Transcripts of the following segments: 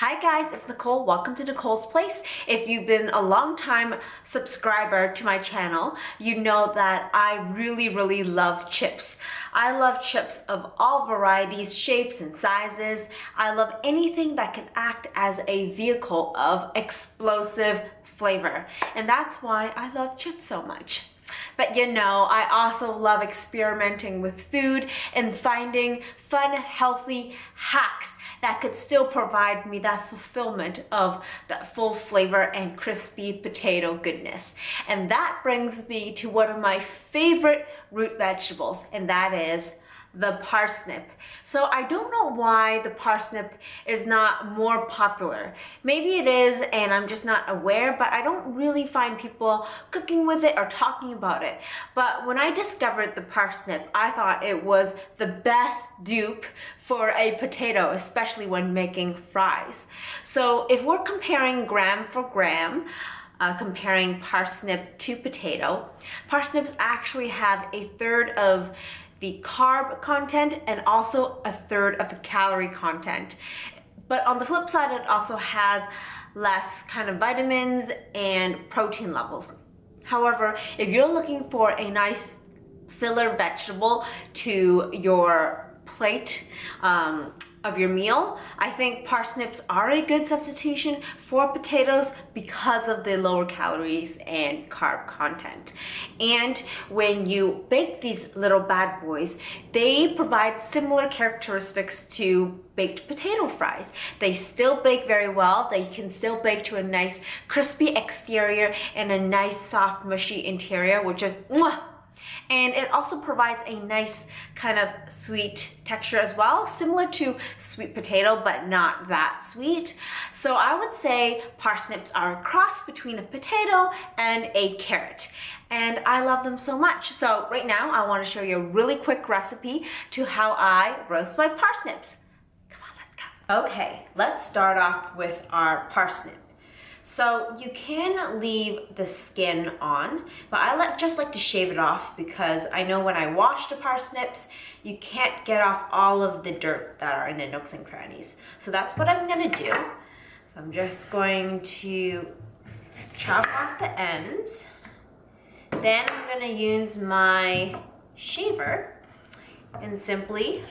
Hi guys, it's Nicole. Welcome to Nicole's Place. If you've been a long time subscriber to my channel, you know that I really love chips. I love chips of all varieties, shapes, and sizes. I love anything that can act as a vehicle of explosive flavor. And that's why I love chips so much. But you know, I also love experimenting with food and finding fun, healthy hacks that could still provide me that fulfillment of that full flavor and crispy potato goodness. And that brings me to one of my favorite root vegetables, and that is the parsnip. So I don't know why the parsnip is not more popular. Maybe it is and I'm just not aware, but I don't really find people cooking with it or talking about it. But when I discovered the parsnip, I thought it was the best dupe for a potato, especially when making fries. So if we're comparing gram for gram, comparing parsnip to potato, parsnips actually have a third of the carb content and also a third of the calorie content. But on the flip side, it also has less kind of vitamins and protein levels. However, if you're looking for a nice filler vegetable to your plate of your meal, I think parsnips are a good substitution for potatoes because of the lower calories and carb content. And when you bake these little bad boys, they provide similar characteristics to baked potato fries. They still bake very well. They can still bake to a nice crispy exterior and a nice soft mushy interior, which is mwah! And it also provides a nice kind of sweet texture as well, similar to sweet potato, but not that sweet. So I would say parsnips are a cross between a potato and a carrot. And I love them so much. So right now I want to show you a really quick recipe to how I roast my parsnips. Come on, let's go. Okay, let's start off with our parsnip. So you can leave the skin on, but I just like to shave it off because I know when I wash the parsnips, you can't get off all of the dirt that are in the nooks and crannies. So that's what I'm gonna do. So I'm just going to chop off the ends. Then I'm gonna use my shaver and simply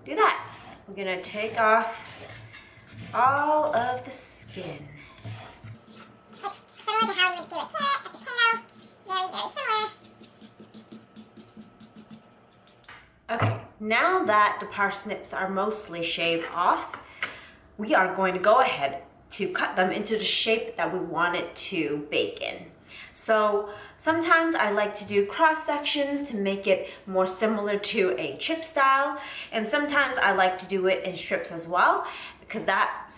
do that. I'm gonna take off all of the skin. It's similar to how you would do a carrot, a potato, very similar. Okay, now that the parsnips are mostly shaved off, we are going to go ahead to cut them into the shape that we want it to bake in. So sometimes I like to do cross sections to make it more similar to a chip style, and sometimes I like to do it in strips as well because that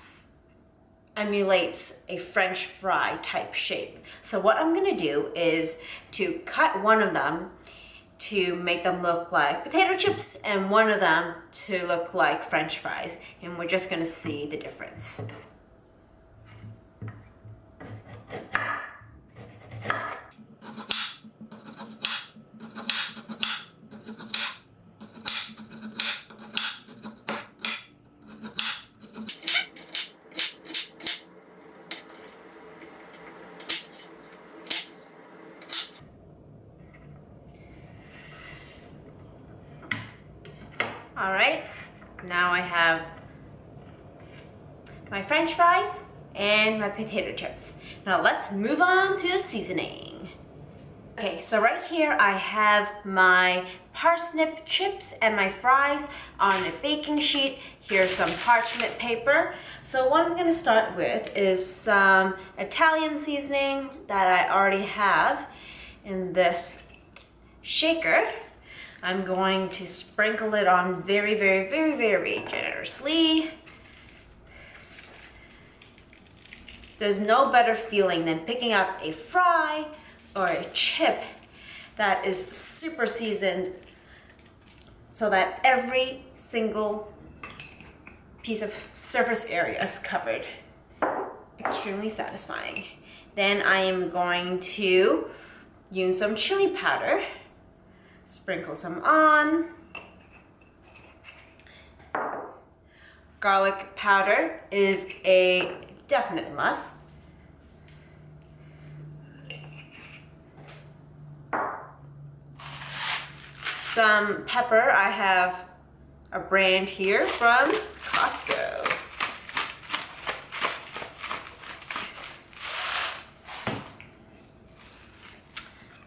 emulates a French fry type shape. So what I'm gonna do is to cut one of them to make them look like potato chips and one of them to look like French fries, and we're just gonna see the difference. All right, now I have my French fries and my potato chips. Now let's move on to the seasoning. Okay, so right here I have my parsnip chips and my fries on a baking sheet. Here's some parchment paper. So what I'm gonna start with is some Italian seasoning that I already have in this shaker. I'm going to sprinkle it on very generously. There's no better feeling than picking up a fry or a chip that is super seasoned so that every single piece of surface area is covered. Extremely satisfying. Then I am going to use some chili powder. Sprinkle some on. Garlic powder is a definite must. Some pepper. I have a brand here from Costco.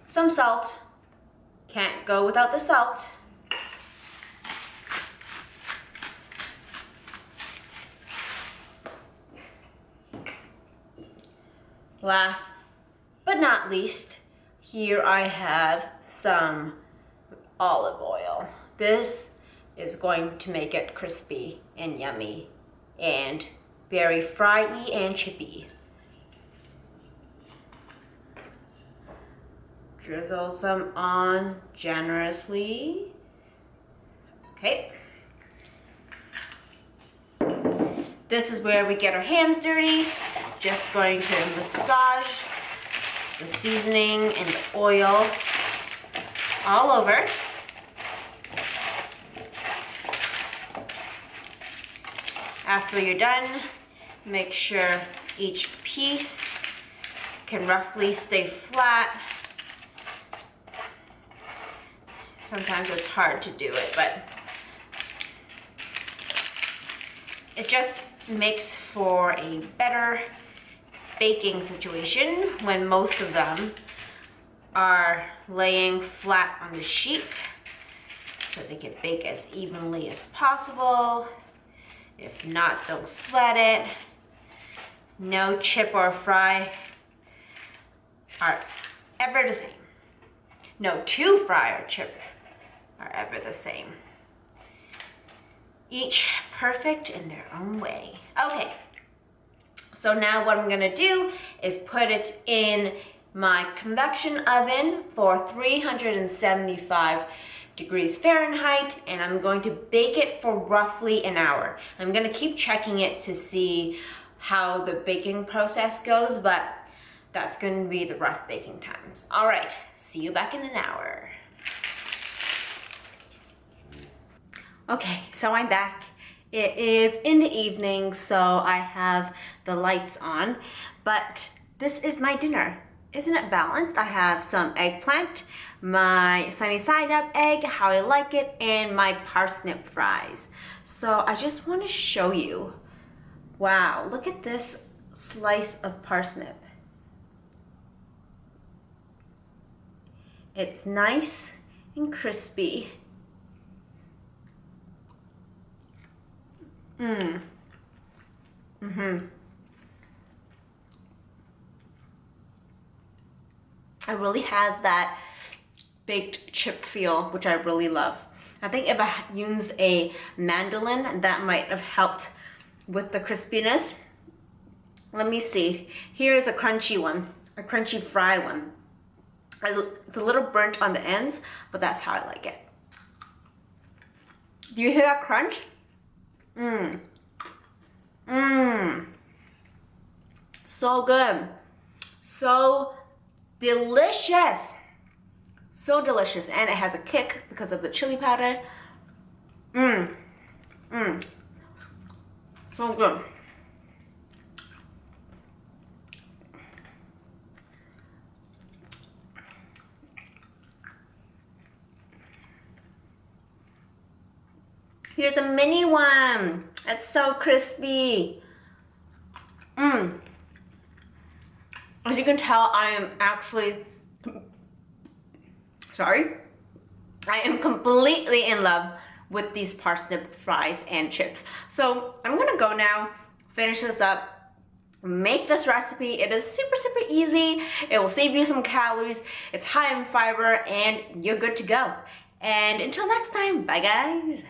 Some salt. Can't go without the salt. Last but not least, here I have some olive oil. This is going to make it crispy and yummy and very fry-y and chippy. Drizzle some on generously. Okay. This is where we get our hands dirty. Just going to massage the seasoning and the oil all over. After you're done, make sure each piece can roughly stay flat. Sometimes it's hard to do it, but it just makes for a better baking situation when most of them are laying flat on the sheet so they can bake as evenly as possible. If not, don't sweat it. No chip or fry are ever the same. No two fry or chip are ever the same. Each perfect in their own way. Okay, so now what I'm gonna do is put it in my convection oven for 375 degrees Fahrenheit, and I'm going to bake it for roughly an hour. I'm gonna keep checking it to see how the baking process goes, but that's gonna be the rough baking times. All right, see you back in an hour. Okay, so I'm back. It is in the evening, so I have the lights on, but this is my dinner. Isn't it balanced? I have some eggplant, my sunny side up egg, how I like it, and my parsnip fries. So I just want to show you. Wow, look at this slice of parsnip. It's nice and crispy. It really has that baked chip feel, which I really love. I think if I used a mandolin, that might have helped with the crispiness. Let me see. Here's a crunchy one, a crunchy fry one. It's a little burnt on the ends, but that's how I like it. Do you hear that crunch? So good. So delicious. So delicious. And it has a kick because of the chili powder. So good. Here's a mini one. It's so crispy. As you can tell, I am actually, I am completely in love with these parsnip fries and chips. So I'm gonna go now, finish this up, make this recipe. It is super, super easy. It will save you some calories. It's high in fiber and you're good to go. And until next time, bye guys.